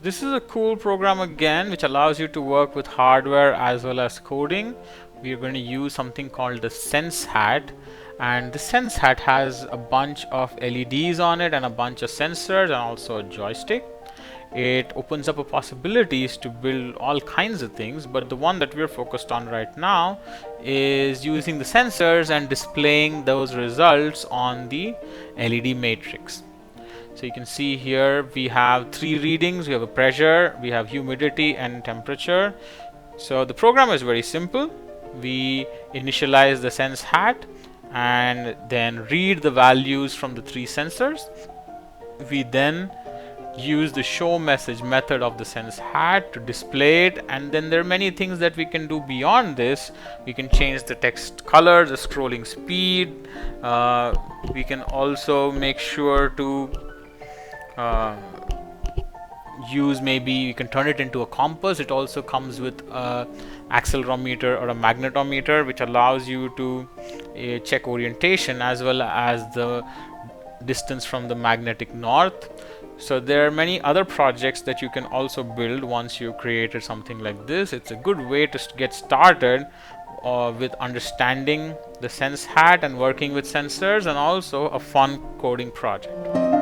This is a cool program again, which allows you to work with hardware as well as coding. We are going to use something called the Sense Hat, and the Sense Hat has a bunch of LEDs on it and a bunch of sensors and also a joystick. It opens up a possibilities to build all kinds of things, but the one that we're focused on right now is using the sensors and displaying those results on the LED matrix. So you can see here we have three readings. We have a pressure, we have humidity and temperature. So the program is very simple. We initialize the sense hat and then read the values from the three sensors. We then use the show message method of the sense hat to display it, and then there are many things that we can do beyond this. We can change the text color, the scrolling speed. We can also make sure to use, maybe you can turn it into a compass. It also comes with a accelerometer or a magnetometer, which allows you to check orientation as well as the distance from the magnetic north. So there are many other projects that you can also build once you created something like this. It's a good way to get started with understanding the sense hat and working with sensors, and also a fun coding project.